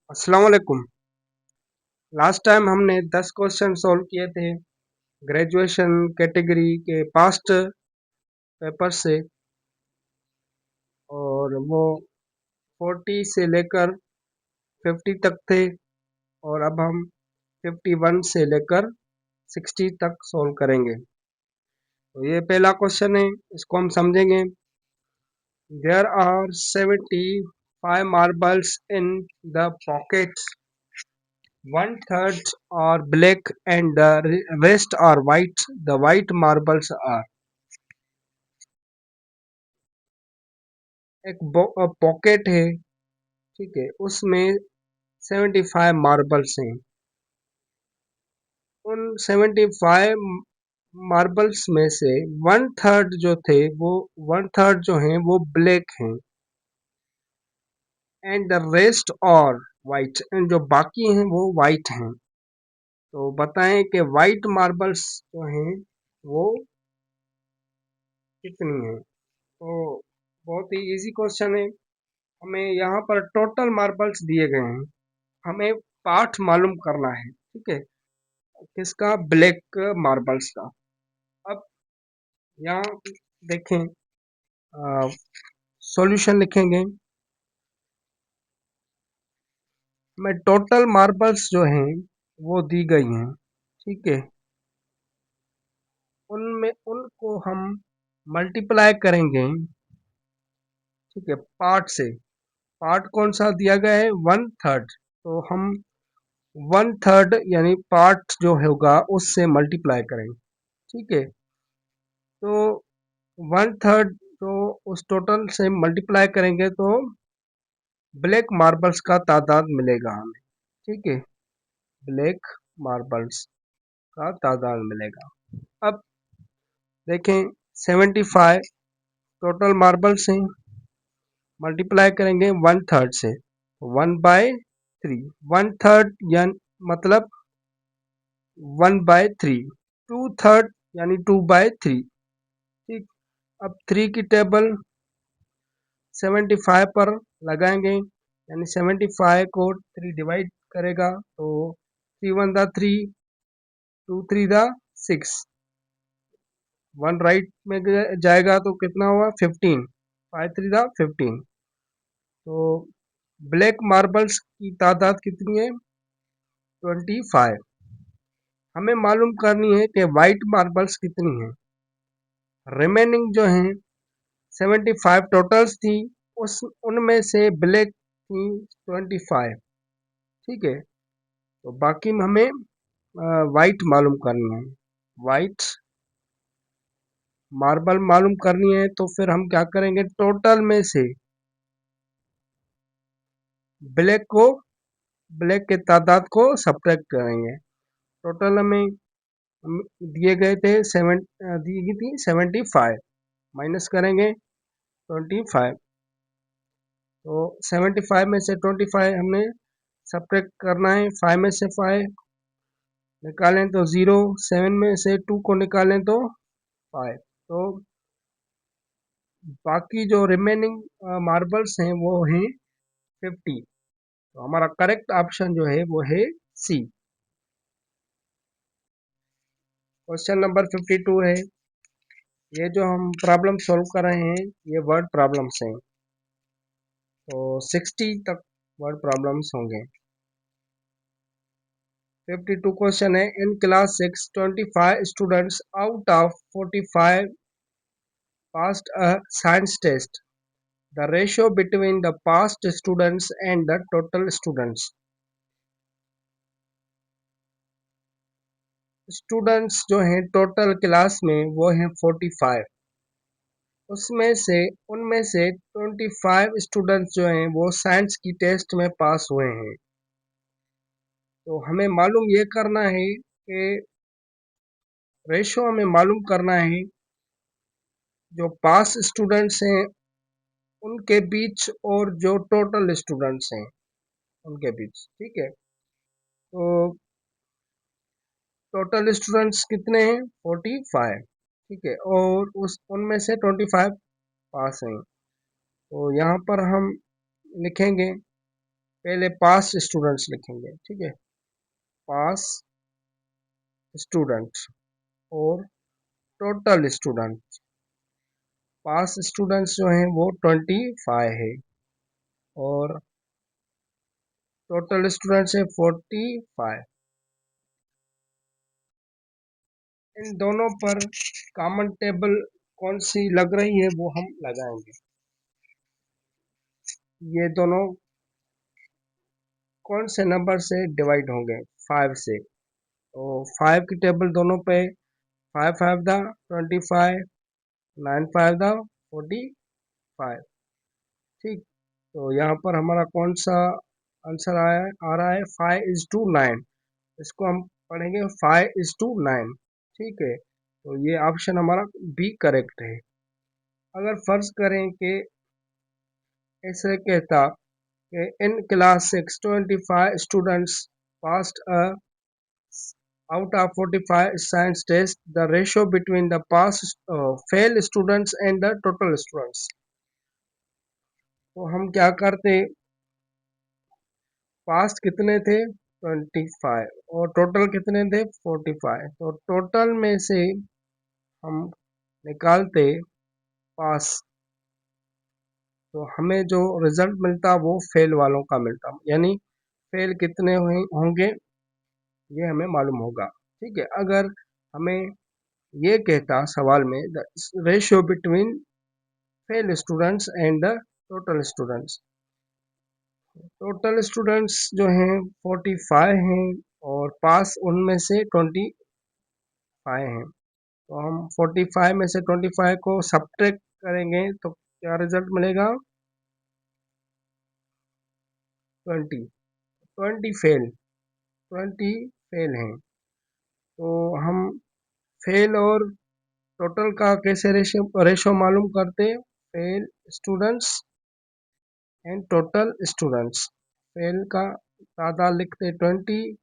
अस्सलाम वालेकुम। Last time हमने 10 क्वेश्चन सॉल्व किए थे ग्रेजुएशन कैटेगरी के पास्ट पेपर से, और वो 40 से लेकर 50 तक थे। और अब हम 51 से लेकर 60 तक सॉल्व करेंगे। तो ये पहला क्वेश्चन है, इसको हम समझेंगे। There are 75 marbles in the pockets. One third are black and the rest are white. The white marbles are। एक पॉकेट है, ठीक है, उसमें 75 मार्बल्स हैं। उन 75 मार्बल्स में से वन थर्ड जो थे वो वन थर्ड जो हैं वो ब्लैक हैं, एंड द रेस्ट और वाइट, एंड जो बाकी हैं वो वाइट हैं। तो बताएं कि वाइट मार्बल्स जो हैं वो कितनी हैं। तो बहुत ही इजी क्वेश्चन है। हमें यहाँ पर टोटल मार्बल्स दिए गए हैं, हमें पार्ट मालूम करना है, ठीक है, किसका, ब्लैक मार्बल्स का। अब यहाँ देखें, सॉल्यूशन लिखेंगे। हमें टोटल मार्बल्स जो हैं वो दी गई हैं, ठीक है, उनमें उनको हम मल्टीप्लाई करेंगे, ठीक है, पार्ट से। पार्ट कौन सा दिया गया है, वन थर्ड। तो हम वन थर्ड यानी पार्ट जो होगा उससे मल्टीप्लाई करेंगे, ठीक है। तो वन थर्ड तो उस टोटल से मल्टीप्लाई करेंगे तो ब्लैक मार्बल्स का तादाद मिलेगा हमें, ठीक है, ब्लैक मार्बल्स का तादाद मिलेगा। अब देखें, 75 टोटल मार्बल्स हैं, मल्टीप्लाई करेंगे वन थर्ड से, 1/3। वन थर्ड यानी मतलब 1/3। टू थर्ड यानी 2/3, ठीक। अब 3 की टेबल 75 पर लगाएंगे, यानी 75 को 3 डिवाइड करेगा तो 3 1 3, 2 3 6, 1 राइट में जाएगा तो कितना हुआ, 15, 5 3 15। तो ब्लैक मार्बल्स की तादाद कितनी है, 25। हमें मालूम करनी है कि वाइट मार्बल्स कितनी हैं। रिमेनिंग जो हैं 75 टोटल्स थी, उस उनमें से ब्लैक थी 25, ठीक है। तो बाकी में हमें वाइट मालूम करनी है, वाइट मार्बल मालूम करनी है। तो फिर हम क्या करेंगे, टोटल में से ब्लैक को, ब्लैक के तादाद को सब्ट्रैक्ट करेंगे। टोटल हमें दिए गए थे दी गई थी 75, माइनस करेंगे 25। तो 75 में से 25 हमने सब्ट्रैक्ट करना है। 5 में से 5 निकालें तो 0, 7 में से 2 को निकालें तो 5। तो बाकी जो रिमेनिंग मार्बल्स हैं वो हैं 50। तो हमारा करेक्ट ऑप्शन जो है वो है सी। क्वेश्चन नंबर 52 है। ये जो हम प्रॉब्लम सॉल्व कर रहे हैं ये वर्ड प्रॉब्लम्स हैं, तो 60 तक वर्ड प्रॉब्लम्स होंगे। 52 क्वेश्चन है, in class 6 25 students out of 45 passed a science test. The ratio between the passed students and the total students। Students जो हैं टोटल क्लास में वो हैं 45, उसमें से उनमें से 25 स्टूडेंट्स जो हैं वो साइंस की टेस्ट में पास हुए हैं। तो हमें मालूम ये करना है कि रेशो हमें मालूम करना है जो पास स्टूडेंट्स हैं उनके बीच और जो टोटल स्टूडेंट्स हैं उनके बीच, ठीक है। तो टोटल स्टूडेंट्स कितने हैं, 45, ठीक है, और उस उनमें से 25 पास हैं। तो यहाँ पर हम लिखेंगे पहले पास स्टूडेंट्स लिखेंगे, ठीक है, पास स्टूडेंट और टोटल स्टूडेंट। पास स्टूडेंट्स जो हैं वो 25 है और टोटल स्टूडेंट्स है 45। इन दोनों पर कॉमन टेबल कौन सी लग रही है वो हम लगाएंगे। ये दोनों कौन से नंबर से डिवाइड होंगे, 5 से। तो 5 की टेबल दोनों पे, 5 5 दा 25, 9 5 दा 45। ठीक, तो यहाँ पर हमारा कौन सा आंसर आ रहा है, 5:9। इसको हम पढ़ेंगे 5:9। ठीक है, तो ये ऑप्शन हमारा बी करेक्ट है। अगर फर्ज करें कि ऐसे कहता कि in class 6 25 students passed out of 45 science test, the ratio between the pass fail students and the total students। तो हम क्या करते, पास कितने थे 25 और टोटल कितने थे 45, तो टोटल में से हम निकालते पास, तो हमें जो रिजल्ट मिलता वो फेल वालों का मिलता, यानी फेल कितने होंगे ये हमें मालूम होगा। ठीक है, अगर हमें ये कहता सवाल में the ratio between fail students and the total students, total students जो हैं 45 हैं और पास उनमें से 25 हैं, तो हम 45 में से 25 को सब्ट्रैक्ट करेंगे तो क्या रिजल्ट मिलेगा, 20। 20 फेल, 20 फेल हैं। तो हम फेल और टोटल का कैसे रेशो रेशो मालूम करते, fail students and total students. Fail का तादाद लिखते 20,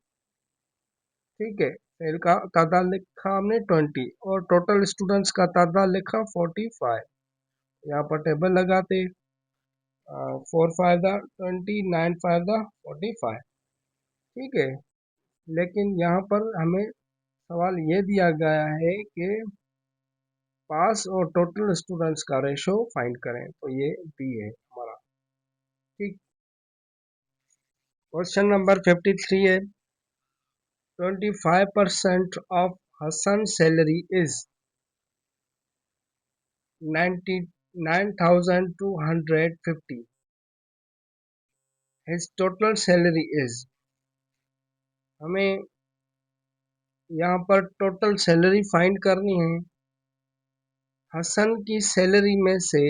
ठीक है, फेल का तादाद लिखा हमने 20 और टोटल स्टूडेंट्स का तादाद लिखा 45। यहाँ पर टेबल लगाते 4 5 दा 20, 9 5 दा 45। ठीक है, लेकिन यहाँ पर हमें सवाल ये दिया गया है कि पास और टोटल स्टूडेंट्स का रेशो फाइंड करें, तो ये बी है हमारा। ठीक, क्वेश्चन नंबर 53 है, 25% of Hasan salary is 99,250। His total salary is, हमें यहाँ पर टोटल सैलरी फाइंड करनी है। हसन की सैलरी में से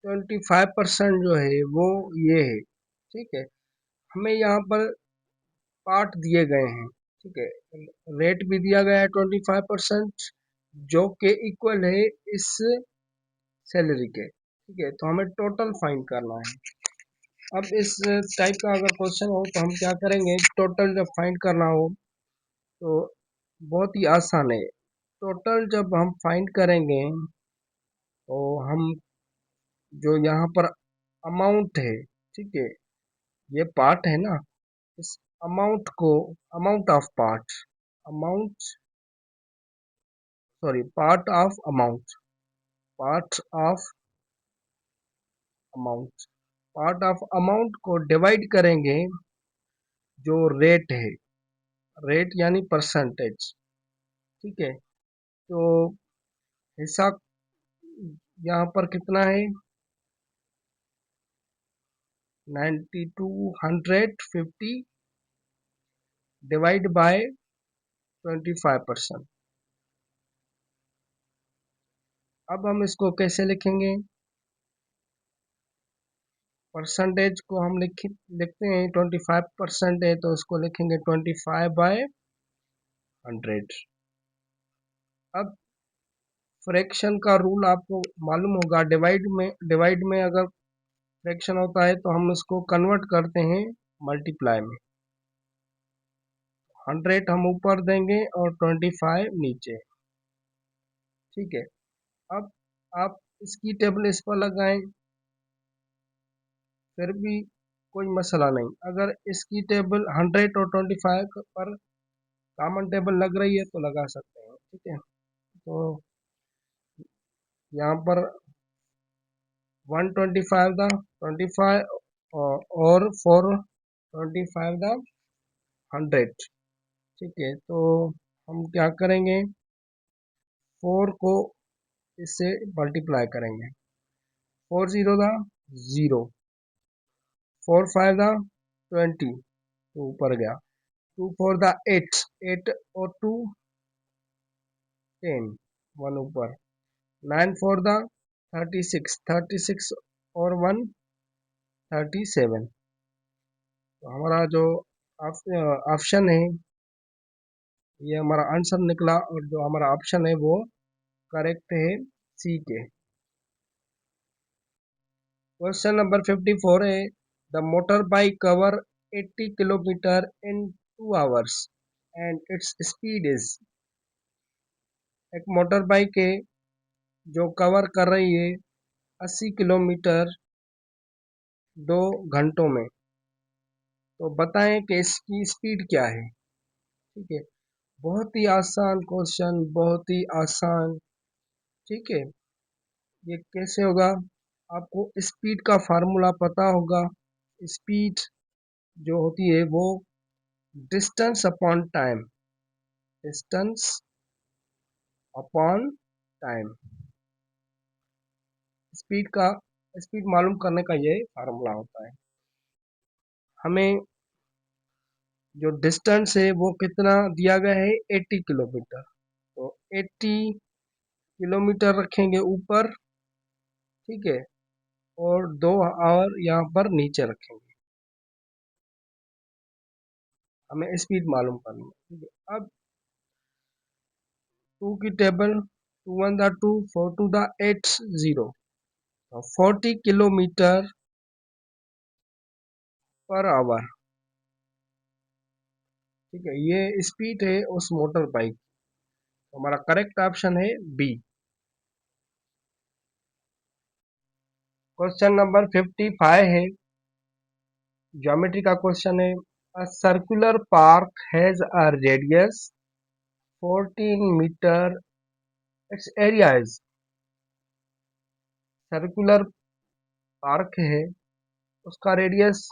25% जो है वो ये है। ठीक है, हमें यहाँ पर पार्ट दिए गए हैं, ठीक है, रेट भी दिया गया है 25% जो के इक्वल है इस सैलरी के। ठीक है, तो हमें टोटल फाइंड करना है। अब इस टाइप का अगर क्वेश्चन हो तो हम क्या करेंगे, टोटल जब फाइंड करना हो तो बहुत ही आसान है। टोटल जब हम फाइंड करेंगे तो हम जो यहाँ पर अमाउंट है, ठीक है, ये पार्ट है ना, इस अमाउंट को, amount of part, amount, sorry, part of amount, part of amount, part of amount को डिवाइड करेंगे जो रेट है, रेट यानी परसेंटेज। ठीक है, तो हिस्सा यहाँ पर कितना है, 9250 डिवाइड बाय 25%। अब हम इसको कैसे लिखेंगे, परसेंटेज को हम लिखते हैं 25% है तो उसको लिखेंगे 25/100। अब फ्रैक्शन का रूल आपको मालूम होगा, डिवाइड में अगर फ्रैक्शन होता है तो हम इसको कन्वर्ट करते हैं मल्टीप्लाई में। 100 हम ऊपर देंगे और 25 नीचे। ठीक है, अब आप इसकी टेबल इस पर लगाएं, फिर भी कोई मसला नहीं। अगर इसकी टेबल 100 और 25 पर कॉमन टेबल लग रही है तो लगा सकते हैं, ठीक है। तो यहाँ पर 125 द 25 और 425 द 100, ठीक है। तो हम क्या करेंगे, 4 को इससे मल्टीप्लाई करेंगे। 4 0 द 0, 4 5 द 20, तो ऊपर गया। 2 4 द 8, 8 और 2 10, 1 ऊपर। 9 4 द 36, 36 और 1 37। तो हमारा जो ऑप्शन है, ये हमारा आंसर निकला, और जो हमारा ऑप्शन है वो करेक्ट है, सी के। क्वेश्चन नंबर 54 है, the motor bike cover 80 kilometre in 2 hours and its speed is. एक मोटर बाइक है जो कवर कर रही है 80 किलोमीटर 2 घंटों में, तो बताएं कि इसकी स्पीड क्या है, ठीक है। बहुत ही आसान क्वेश्चन, बहुत ही आसान, ठीक है। ये कैसे होगा, आपको स्पीड का फार्मूला पता होगा। स्पीड जो होती है वो distance upon time, distance upon time. Speed मालूम करने का ये फार्मूला होता है। हमें जो डिस्टेंस है वो कितना दिया गया है, 80 किलोमीटर। तो 80 किलोमीटर रखेंगे ऊपर, ठीक है, और 2 आवर यहाँ पर नीचे रखेंगे। हमें स्पीड मालूम करनी है, ठीक है। अब 2 की टेबल, 2 1 द 2, 4 2 द 8 0, तो 40 किलोमीटर पर आवर, ठीक है। ये स्पीड है उस मोटर बाइक। तो हमारा करेक्ट ऑप्शन है बी। क्वेश्चन नंबर 55 है, ज्योमेट्री का क्वेश्चन है। A circular park has a radius 14 meter, it's area is. Circular park है, उसका रेडियस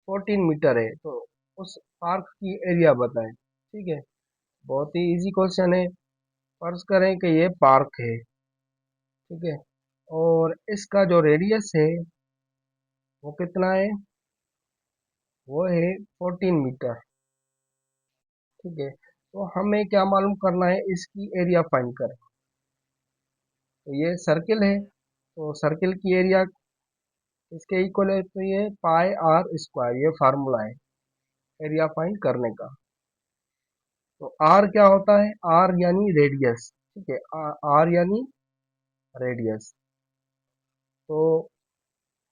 14 मीटर है, तो उस पार्क की एरिया बताएं, ठीक है। बहुत ही इजी क्वेश्चन है। फर्ज करें कि ये पार्क है, ठीक है, और इसका जो रेडियस है वो कितना है, वो है 14 मीटर, ठीक है। तो हमें क्या मालूम करना है, इसकी एरिया फाइंड करें। तो ये सर्किल है, तो सर्किल की एरिया इसके इक्वल है, तो ये पाई आर स्क्वायर, ये फार्मूला है एरिया फाइंड करने का। तो आर क्या होता है, आर यानी रेडियस, ठीक है, आर यानी रेडियस। तो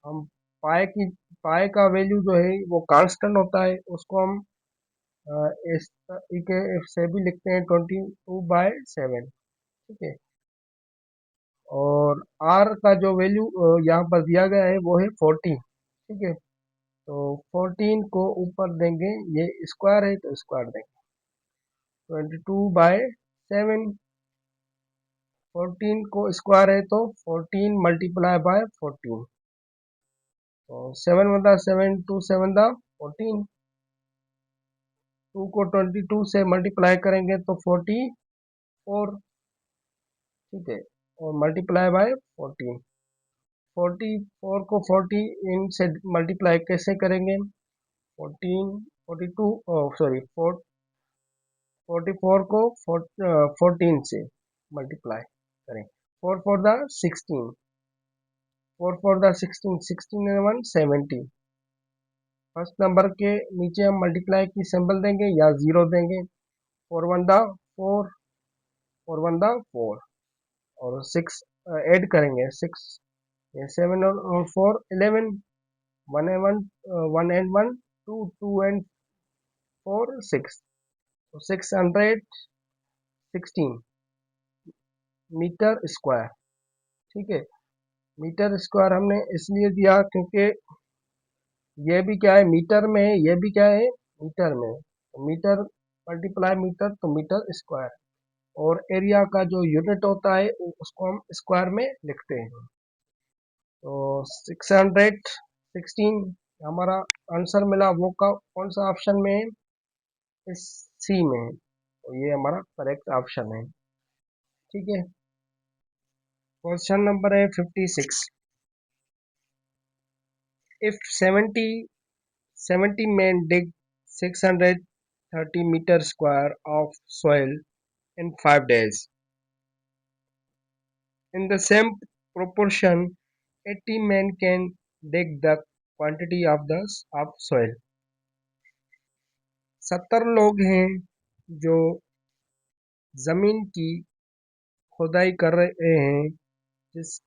हम पाई का वैल्यू जो है वो कांस्टेंट होता है, उसको हम इस के से भी लिखते हैं 22/7, ठीक है। और आर का जो वैल्यू यहाँ पर दिया गया है वो है 14, ठीक है। तो 14 को ऊपर देंगे, ये स्क्वायर है तो स्क्वायर देंगे, 22/7। 14 को स्क्वायर है तो 14 मल्टीप्लाई बाय 14, तो 7 बता 7 2 7 दा 14। 2 को 22 से मल्टीप्लाई करेंगे तो 44, ठीक है, और मल्टीप्लाई बाय 14। 44 को 14 से मल्टीप्लाई कैसे करेंगे, 14 42 सॉरी 44 को 14 से मल्टीप्लाई करें। 4 4 the 16, 4 4 the 16, 16 and 1 70। First number के नीचे हम मल्टीप्लाई की सिंबल देंगे या जीरो देंगे। 4 1 द 4, 4 1 द 4, और 6 ऐड करेंगे, 6, ये 7 और 4 11, 1 and 1 1 and 1 2, 2 and 4 6, तो 616 मीटर स्क्वायर, ठीक है। मीटर स्क्वायर हमने इसलिए दिया क्योंकि ये भी क्या है, मीटर में है, ये भी क्या है, मीटर में है। तो मीटर मल्टीप्लाई मीटर तो मीटर स्क्वायर, और एरिया का जो यूनिट होता है उसको हम स्क्वायर में लिखते हैं। तो 616 हमारा आंसर मिला, वो का कौन सा ऑप्शन में है, इस सी में है। तो ये हमारा करेक्ट ऑप्शन है। ठीक है। क्वेश्चन नंबर है 56। If 70 men dig 630 meter square of soil in 5 days, in the same proportion 80 men can dig the quantity of soil. 70 लोग हैं जो जमीन की खुदाई कर रहे हैं, जिस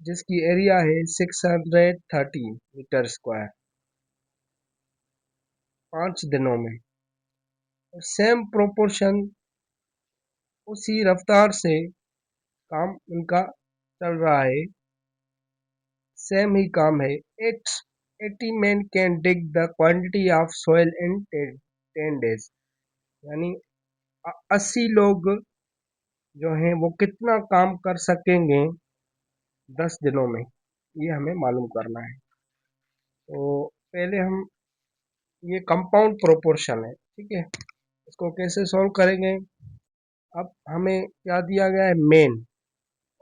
जिसकी एरिया है 630 मीटर स्क्वायर, 5 दिनों में। सेम प्रोपोर्शन, उसी रफ्तार से काम उनका चल रहा है, सेम ही काम है। Eight 80 men can dig the quantity of soil in 10 days, यानी 80 लोग जो हैं वो कितना काम कर सकेंगे 10 दिनों में, ये हमें मालूम करना है। तो पहले हम, ये कंपाउंड प्रोपोर्शन है, ठीक है, इसको कैसे सॉल्व करेंगे। अब हमें क्या दिया गया है, मेन,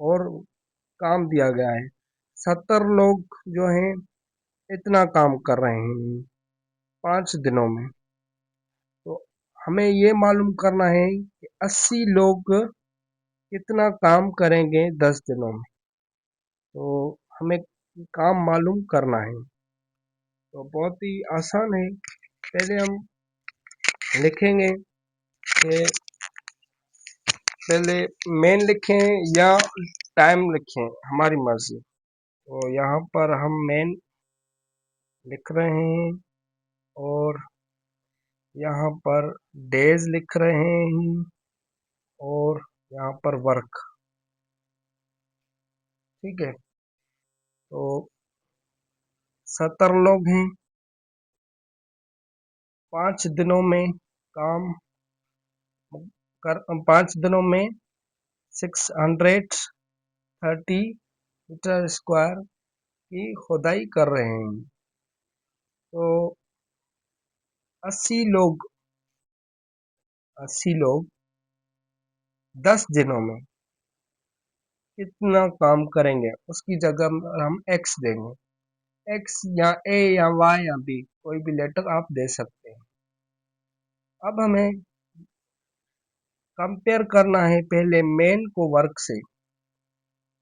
और काम दिया गया है। 70 लोग जो हैं इतना काम कर रहे हैं 5 दिनों में। तो हमें ये मालूम करना है कि 80 लोग कितना काम करेंगे 10 दिनों में। तो हमें काम मालूम करना है, तो बहुत ही आसान है। पहले हम लिखेंगे कि पहले मेन लिखें या टाइम लिखें, हमारी मर्जी। तो यहाँ पर हम मेन लिख रहे हैं, और यहाँ पर डेज लिख रहे हैं, और यहाँ पर वर्क। ठीक है। तो 70 लोग हैं, 5 दिनों में काम कर, 5 दिनों में 630 मीटर स्क्वायर की खुदाई कर रहे हैं। तो 80 लोग 10 दिनों में कितना काम करेंगे, उसकी जगह हम एक्स देंगे। एक्स या ए या वाई या बी, कोई भी लेटर आप दे सकते हैं। अब हमें कंपेयर करना है पहले मेन को वर्क से,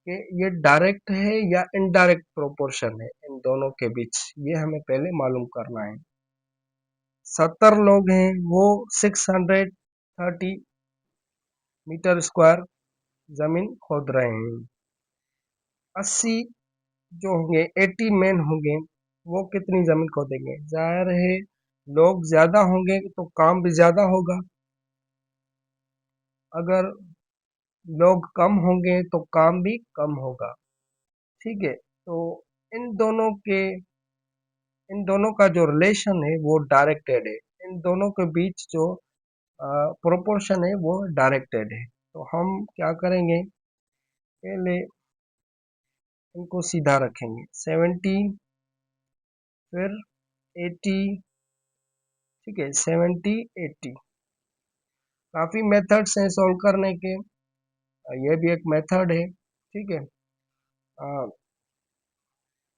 कि ये डायरेक्ट है या इनडायरेक्ट प्रोपोर्शन है इन दोनों के बीच, ये हमें पहले मालूम करना है। 70 लोग हैं, वो 630 मीटर स्क्वायर जमीन खोद रहे हैं। 80 जो होंगे, 80 मैन होंगे, वो कितनी जमीन खोदेंगे। जाहिर है लोग ज्यादा होंगे तो काम भी ज्यादा होगा, अगर लोग कम होंगे तो काम भी कम होगा। ठीक है। तो इन दोनों के इन दोनों का जो रिलेशन है वो डायरेक्टेड है, इन दोनों के बीच जो प्रोपोर्शन है वो डायरेक्टेड है। तो हम क्या करेंगे, पहले इनको सीधा रखेंगे, 70 फिर 80। ठीक है, 70 80। काफी मेथड्स हैं सॉल्व करने के, ये भी एक मेथड है। ठीक है।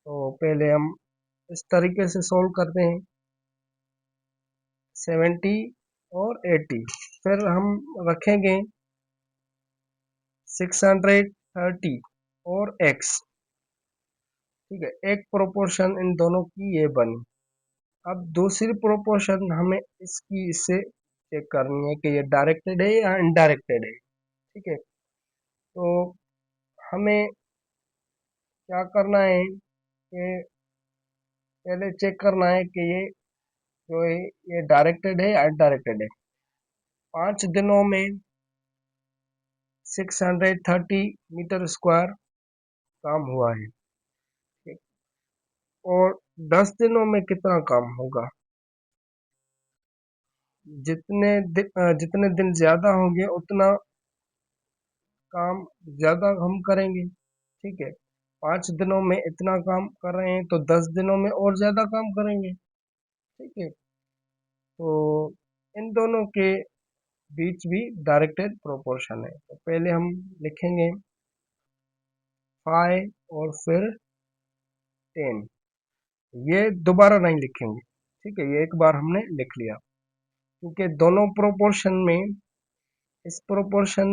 तो पहले हम इस तरीके से सॉल्व करते हैं, 70 और 80, फिर हम रखेंगे 630 और x। ठीक है, एक प्रोपोर्शन इन दोनों की ये बनी। अब दूसरी प्रोपोर्शन हमें इसकी इससे चेक करनी है कि ये डायरेक्टेड है या इनडायरेक्टेड है। ठीक है। तो हमें क्या करना है कि पहले चेक करना है कि ये जो है ये डायरेक्टेड है या इनडायरेक्टेड है। 5 दिनों में 630 मीटर स्क्वायर काम हुआ है। और 10 दिनों में कितना काम होगा। जितने दिन ज़्यादा होंगे उतना काम ज़्यादा हम करेंगे। ठीक है, 5 दिनों में इतना काम कर रहे हैं तो 10 दिनों में और ज़्यादा काम करेंगे। ठीक है, तो इन दोनों के बीच भी डायरेक्टेड प्रोपोर्शन है। तो पहले हम लिखेंगे 5 और फिर 10। ये दोबारा नहीं लिखेंगे। ठीक है, ये एक बार हमने लिख लिया क्योंकि दोनों प्रोपोर्शन में इस प्रोपोर्शन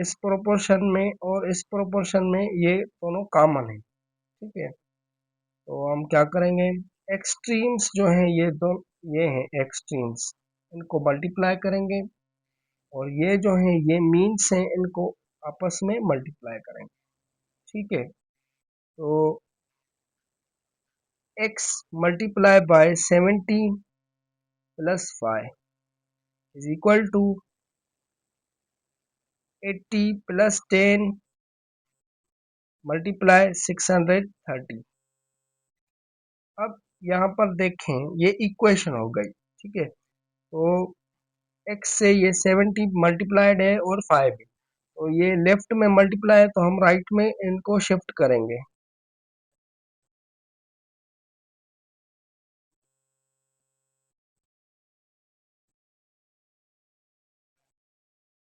इस प्रोपोर्शन में और इस प्रोपोर्शन में ये दोनों कॉमन है। ठीक है, तो हम क्या करेंगे, एक्सट्रीम्स जो हैं ये हैं एक्सट्रीम्स, इनको मल्टीप्लाई करेंगे और ये जो हैं ये मीन्स हैं, इनको आपस में मल्टीप्लाई करेंगे। ठीक है, तो x multiply by 17 plus 5 is equal to 80 plus 10 multiply 630। अब यहाँ पर देखें ये इक्वेशन हो गई। ठीक है, तो x से ये 70 मल्टीप्लाइड है और 5 है, तो ये लेफ्ट में मल्टीप्लाई है तो हम राइट में इनको शिफ्ट करेंगे।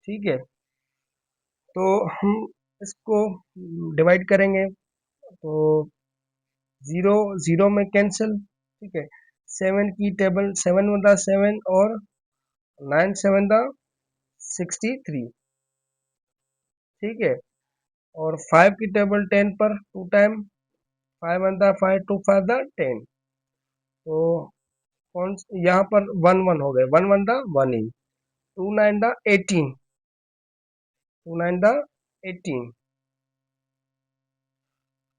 ठीक है, तो हम इसको डिवाइड करेंगे तो 0 0 में कैंसिल। ठीक है, 7 की टेबल 7 वन दा 7 और 9 7 दा 63। ठीक है, और 5 की टेबल 10 पर 2 टाइम 5 वन दा 5 2 5 दा 10। तो कौन यहाँ पर 1 1 हो गए, 1 1 दा 1 ही, 2 9 दा 18, 2 9 दा 18।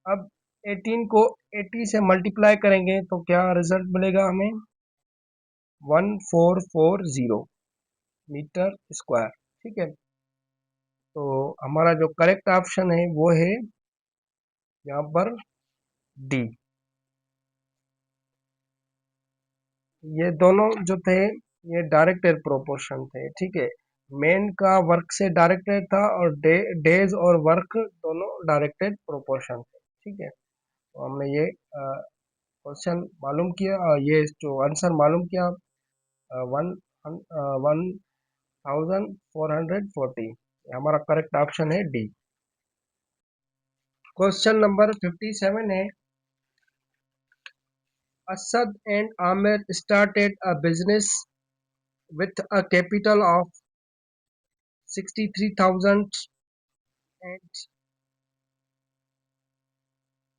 अब 18 को 80 से मल्टीप्लाई करेंगे तो क्या रिजल्ट मिलेगा हमें, 1440 मीटर स्क्वायर। ठीक है, तो हमारा जो करेक्ट ऑप्शन है वो है यहाँ पर डी। ये दोनों जो थे ये डायरेक्टेड प्रोपोर्शन थे। ठीक है, मेन का वर्क से डायरेक्टेड था और डेज और वर्क दोनों डायरेक्टेड प्रोपोर्शन थे। ठीक है, तो हमने ये क्वेश्चन मालूम किया, ये जो आंसर मालूम किया, वन 1440। हमारा करेक्ट ऑप्शन है डी। क्वेश्चन नंबर 57 है, Asad and Amir started a business with a capital of 63,000 and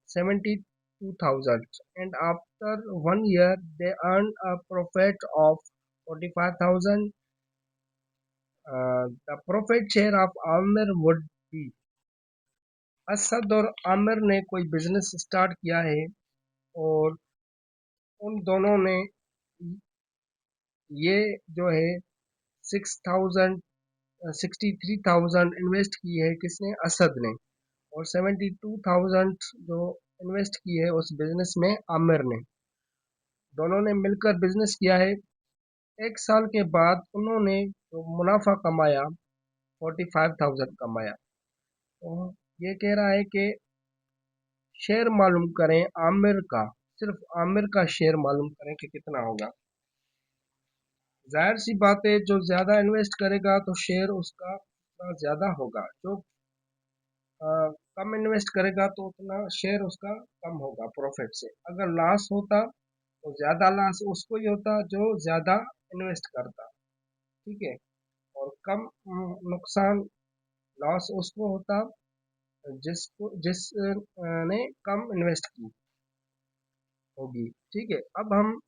72,000, and after 1 year they earned a profit of 45,000. The profit share of Amir would be। Asad और आमिर ने कोई business start किया है और उन दोनों ने ये जो है 6,000 63,000 इन्वेस्ट की है, किसने, असद ने, और 72,000 जो इन्वेस्ट की है उस बिजनेस में आमिर ने। दोनों ने मिलकर बिजनेस किया है। 1 साल के बाद उन्होंने जो मुनाफा कमाया 45,000 कमाया। तो ये कह रहा है कि शेयर मालूम करें आमिर का, सिर्फ आमिर का शेयर मालूम करें कि कितना होगा। जाहिर सी बात है, जो ज़्यादा इन्वेस्ट करेगा तो शेयर उसका ज़्यादा होगा, जो कम इन्वेस्ट करेगा तो उतना शेयर उसका कम होगा प्रॉफिट से। अगर लॉस होता तो ज़्यादा लॉस उसको ही होता जो ज़्यादा इन्वेस्ट करता। ठीक है, और कम नुकसान लॉस उसको होता जिसने कम इन्वेस्ट की होगी। ठीक है, अब हम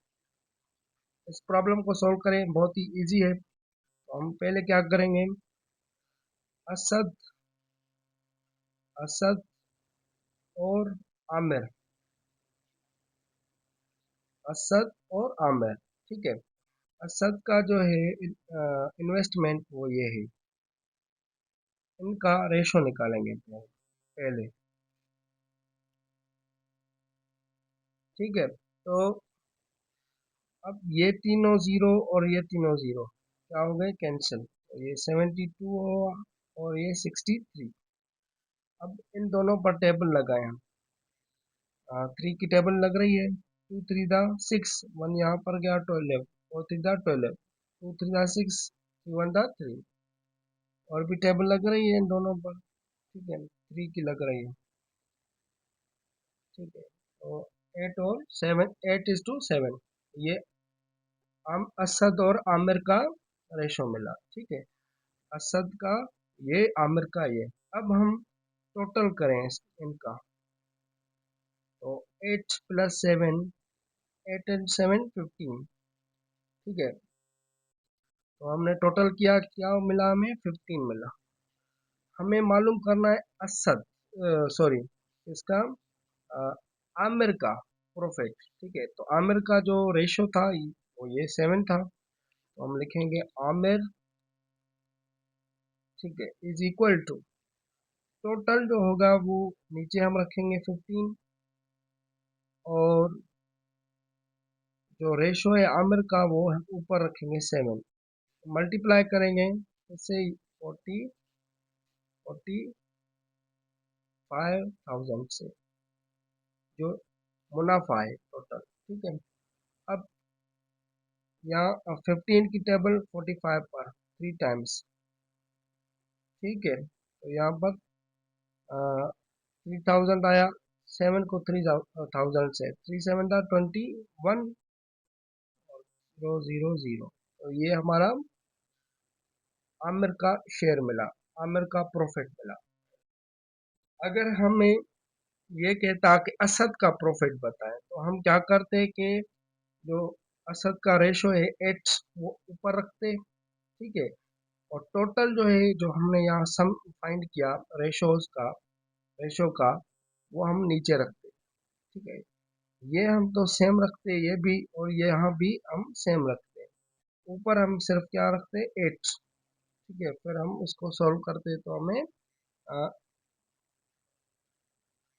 इस प्रॉब्लम को सॉल्व करें, बहुत ही इजी है। तो हम पहले क्या करेंगे, असद असद और आमिर, असद और आमिर। ठीक है, असद का जो है इन्वेस्टमेंट वो ये है, इनका रेशो निकालेंगे पहले। ठीक है। तो अब ये तीनों जीरो और ये तीनों जीरो क्या हो गए, कैंसिल। तो ये 72 हुआ और ये 63। अब इन दोनों पर टेबल लगाए हम। 3 की टेबल लग रही है, 2 3 दा 6, 1 यहाँ पर गया 12, 4 3 दा 12, 2 3 दा 6, 3 1 दा 3। और भी टेबल लग रही है इन दोनों पर, ठीक है, 3 की लग रही है, ठीक है। तो 8 और 7, 8 इज टू 7, ये असद और आमिर का रेशो मिला, ठीक है। असद का ये, आमिर का ये। अब हम टोटल करें इनका, तो 8 प्लस 7, 8 एंड 7 15, ठीक है। तो हमने टोटल किया, क्या मिला हमें, 15 मिला। हमें मालूम करना है असद, सॉरी, इसका अ, आमिर का प्रॉफिट, ठीक है। तो आमिर का जो रेशो था वो ये 7 था, तो हम लिखेंगे आमिर, ठीक है, इज इक्वल टू, टोटल जो होगा वो नीचे हम रखेंगे 15, और जो रेशो है आमिर का वो ऊपर रखेंगे 7। मल्टीप्लाई करेंगे इससे 45,000 से, जो मुनाफा है टोटल, ठीक है। अब यहाँ 15 की टेबल 45 पर 3 टाइम्स, ठीक है। तो यहाँ पर 3000 आया, 7 को 3000 से, 3 7 था 21, 000। तो ये हमारा आमिर का शेयर मिला, आमिर का प्रॉफिट मिला। अगर हमें ये कहता कि असद का प्रॉफिट बताएं, तो हम क्या करते कि जो असद का रेशो है 8 वो ऊपर रखते, ठीक है। और टोटल जो है, जो हमने यहाँ सम फाइंड किया रेशो का, वो हम नीचे रखते, ठीक है। ये हम तो सेम रखते, ये भी और ये यहाँ भी हम सेम रखते। ऊपर हम सिर्फ क्या रखते, 8, ठीक है। फिर हम उसको सॉल्व करते तो हमें अ,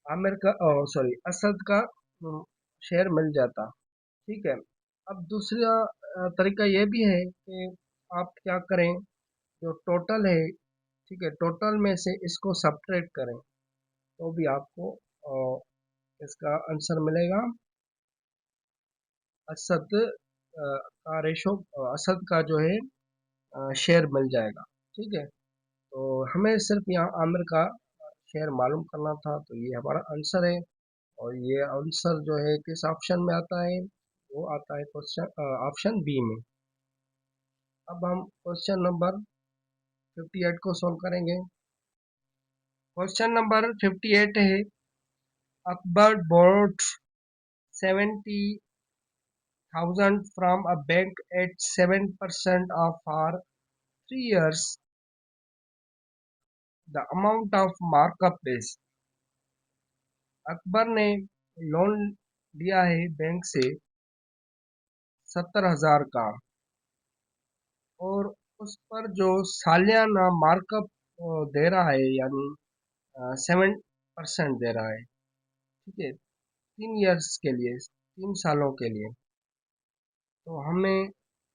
आमिर का, सॉरी, असद का शेयर मिल जाता, ठीक है। अब दूसरा तरीका ये भी है कि आप क्या करें, जो टोटल है, ठीक है, टोटल में से इसको सब्ट्रैक्ट करें, तो भी आपको इसका आंसर मिलेगा। असद का रेशो, असद का जो है शेयर मिल जाएगा, ठीक है। तो हमें सिर्फ यहाँ आमिर का शेयर मालूम करना था, तो ये हमारा आंसर है। और ये आंसर जो है किस ऑप्शन में आता है, वो आता है क्वेश्चन ऑप्शन बी में। अब हम क्वेश्चन नंबर 58 को सॉल्व करेंगे। क्वेश्चन नंबर 58 है, Akbar borrowed 70,000 from a bank at 7% of for 3 years. The amount of markup is, Akbar ने लोन लिया है बैंक से 70,000 का, और उस पर जो सालियाना मार्कअप दे रहा है, यानी 7% दे रहा है, ठीक है, 3 इयर्स के लिए, 3 सालों के लिए। तो हमें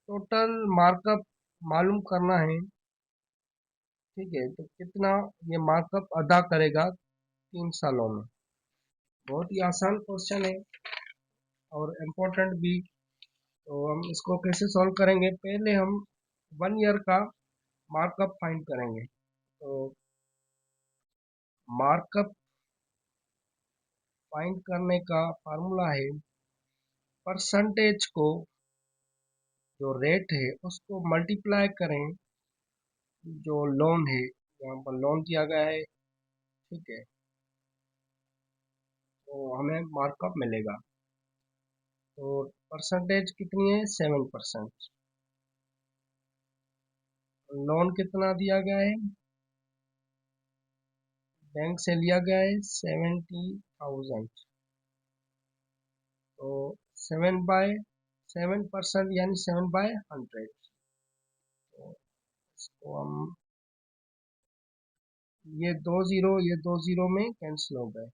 टोटल मार्कअप मालूम करना है, ठीक है। तो कितना ये मार्कअप अदा करेगा 3 सालों में। बहुत ही आसान क्वेश्चन है और इम्पोर्टेंट भी। तो हम इसको कैसे सॉल्व करेंगे, पहले हम 1 ईयर का मार्कअप फाइंड करेंगे। तो मार्कअप फाइंड करने का फार्मूला है, परसेंटेज को, जो रेट है उसको मल्टीप्लाई करें जो लोन है, यहाँ पर लोन किया गया है, ठीक है। तो हमें मार्कअप मिलेगा। तो परसेंटेज कितनी है, 7%। लोन कितना दिया गया है, बैंक से लिया गया है 70,000। तो 7/7% यानी 7/100। तो इसको हम, ये 2 जीरो में कैंसिल हो गए,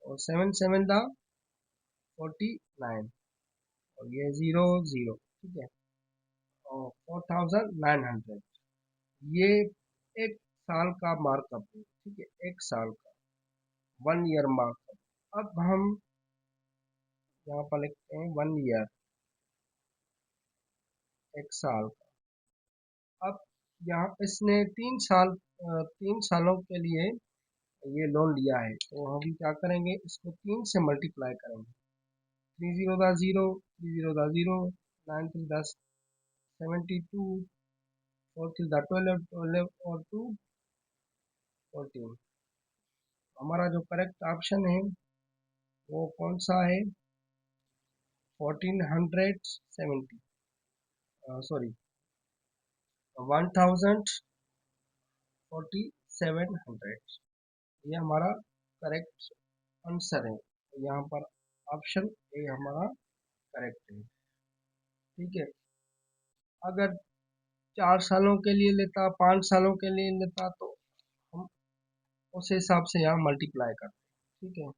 और 7 7 दा 49 और ये 00, ठीक है, और 4900, ये एक साल का मार्कअप है, ठीक है, एक साल का 1 ईयर मार्कअप। अब हम यहाँ पर लिखते हैं 1 ईयर, एक साल का। अब यहाँ इसने 3 सालों के लिए ये लोन लिया है, तो हम क्या करेंगे, इसको 3 से मल्टीप्लाई करेंगे। 3 0 0, 3 0 0, 9 3 10, 72, 4 3 12, 12 और 2 14। हमारा जो करेक्ट ऑप्शन है वो कौन सा है, 1470, सॉरी 1700, ये हमारा करेक्ट आंसर है। यहाँ पर ऑप्शन ए हमारा करेक्ट है, ठीक है। अगर 4 सालों के लिए लेता, 5 सालों के लिए लेता, तो हम उस हिसाब से यहाँ मल्टीप्लाई करते, ठीक है।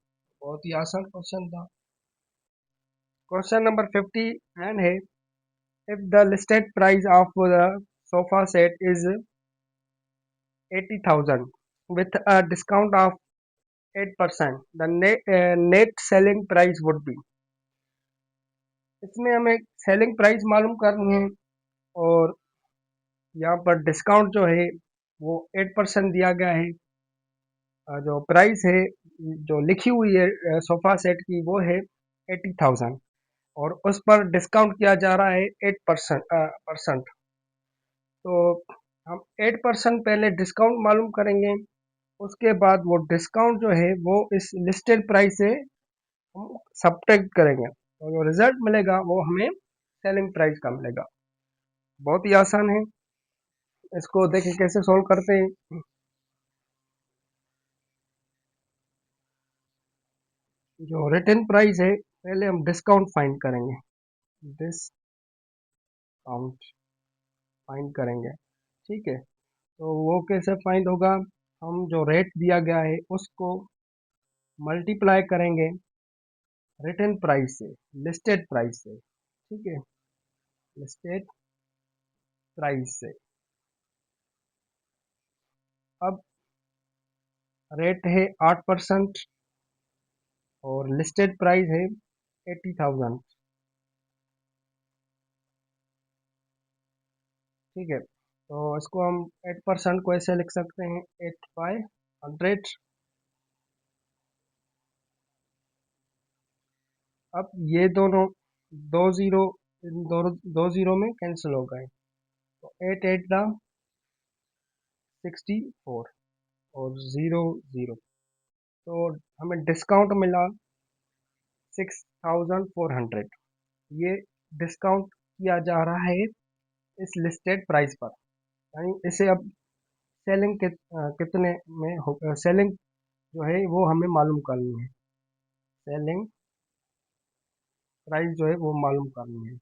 बहुत ही आसान क्वेश्चन था। क्वेश्चन नंबर 59 है, if the listed price of the sofa set is 80,000 with a discount of 8%, the net selling price would be। इसमें हमें सेलिंग प्राइस मालूम करनी है, और यहाँ पर डिस्काउंट जो है वो 8% दिया गया है। जो प्राइस है, जो लिखी हुई है सोफा सेट की, वो है 80,000 और उस पर डिस्काउंट किया जा रहा है 8%। तो हम 8% पहले डिस्काउंट मालूम करेंगे, उसके बाद वो डिस्काउंट जो है वो इस लिस्टेड प्राइस से हम सब्ट्रैक्ट करेंगे, और जो रिजल्ट मिलेगा वो हमें सेलिंग प्राइस का मिलेगा। बहुत ही आसान है, इसको देखें कैसे सॉल्व करते हैं। जो रिटर्न प्राइस है, पहले हम डिस्काउंट फाइंड करेंगे, डिस्काउंट फाइंड करेंगे, ठीक है। तो वो कैसे फाइंड होगा, हम जो रेट दिया गया है उसको मल्टीप्लाई करेंगे रिटर्न प्राइस से, लिस्टेड प्राइस से, ठीक है, लिस्टेड प्राइस से। अब रेट है 8% और लिस्टेड प्राइस है 80,000, ठीक है। तो इसको हम 8% को ऐसे लिख सकते हैं, 8/100। अब ये दोनों दो जीरो, इन दो जीरो में कैंसिल हो गए, तो 8 8 64 और 0 0, तो हमें डिस्काउंट मिला 6,400। ये डिस्काउंट किया जा रहा है इस लिस्टेड प्राइस पर, यानी इसे अब सेलिंग कितने में हो, सेलिंग जो है वो हमें मालूम करनी है, सेलिंग प्राइस जो है वो मालूम करनी है,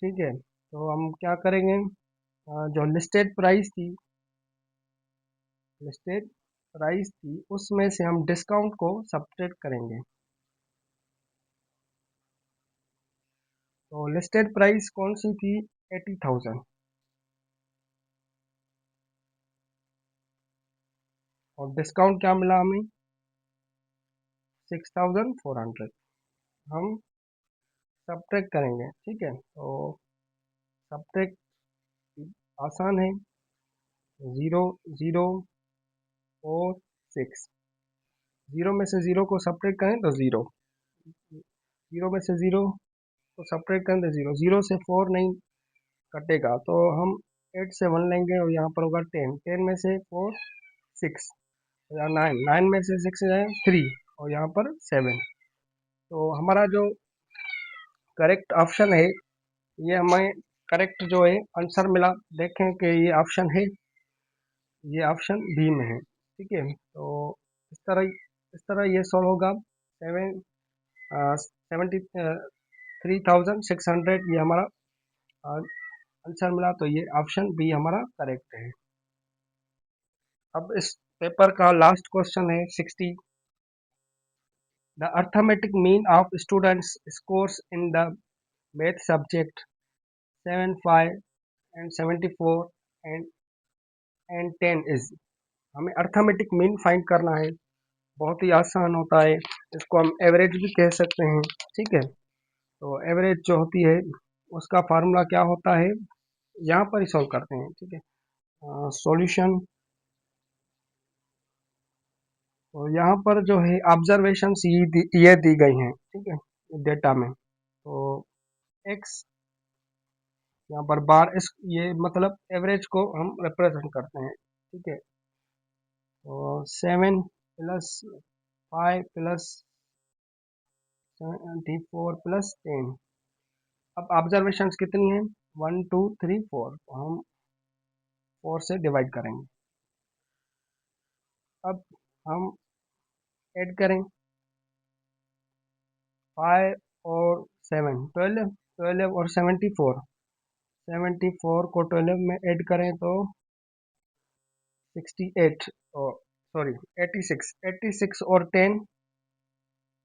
ठीक है। तो हम क्या करेंगे, जो लिस्टेड प्राइस थी उसमें से हम डिस्काउंट को सब्ट्रैक्ट करेंगे। तो लिस्टेड प्राइस कौन सी थी, 80,000, और डिस्काउंट क्या मिला हमें, 6,400। हम सब्ट्रैक्ट करेंगे, ठीक है। तो सब्ट्रैक्ट आसान है, 0 0 4 6, 0 में से 0 को सब्ट्रैक्ट करें तो 0, 0 में से 0 को सब्ट्रैक्ट करें तो 0, 0 से 4 नहीं कटेगा, तो हम 8 से 1 लेंगे और यहाँ पर होगा 10, 10 में से 4 6, या 9, 9 में से 6 है 3 और यहाँ पर 7। तो हमारा जो करेक्ट ऑप्शन है, ये हमें करेक्ट जो है आंसर मिला। देखें कि ये ऑप्शन है, ये ऑप्शन बी में है, ठीक है। तो इस तरह ये सॉल्व होगा। 73,600 ये हमारा आंसर मिला, तो ये ऑप्शन बी हमारा करेक्ट है। अब इस पेपर का लास्ट क्वेश्चन है 60। The arithmetic mean of students' scores in the math subject 7, 5 and 74 and 10 is। हमें अर्थमेटिक मीन फाइंड करना है। बहुत ही आसान होता है, इसको हम एवरेज भी कह सकते हैं। ठीक है, तो एवरेज जो होती है उसका फार्मूला क्या होता है, यहाँ पर ही सॉल्व करते हैं। ठीक है, सॉल्यूशन। तो यहाँ पर जो है ऑब्जर्वेशंस ये दी गई हैं। ठीक है, डेटा में। तो एक्स यहाँ पर बार, इस ये मतलब एवरेज को हम रिप्रेजेंट करते हैं। ठीक है, तो 7 प्लस 5 प्लस 74 प्लस 10। अब ऑब्जर्वेशंस कितनी है, 1 2 3 4, तो हम 4 से डिवाइड करेंगे। अब हम ऐड करें 5 और 7, 12, 12 और 74, 74 को 12 में ऐड करें तो 68, और सॉरी 86, 86 और 10,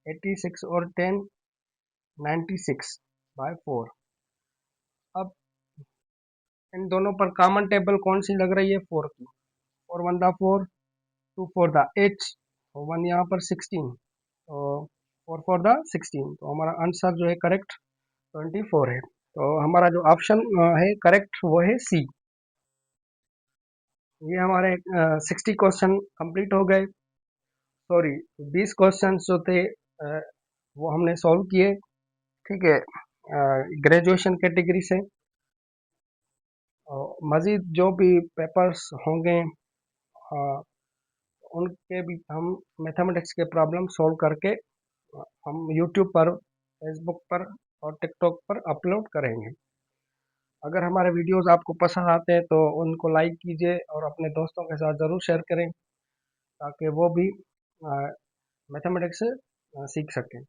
86 और 10 96/4। अब इन दोनों पर कॉमन टेबल कौन सी लग रही है, 4 की। 4 1 दा 4, 2 4 दा 8, तो 1 यहाँ पर 16, तो 4 4 दा 16, तो हमारा आंसर जो है करेक्ट 24 है। तो हमारा जो ऑप्शन है करेक्ट वो है सी। ये हमारे 60 क्वेश्चन कंप्लीट हो गए। सॉरी, 20 क्वेश्चन जो थे वो हमने सॉल्व किए। ठीक है, ग्रेजुएशन कैटेगरी से। मज़ीद जो भी पेपर्स होंगे उनके भी हम मैथमेटिक्स के प्रॉब्लम सॉल्व करके हम यूट्यूब पर, फेसबुक पर और टिकटॉक पर अपलोड करेंगे। अगर हमारे वीडियोस आपको पसंद आते हैं तो उनको लाइक कीजिए और अपने दोस्तों के साथ ज़रूर शेयर करें ताकि वो भी मैथमेटिक्स सीख सकें।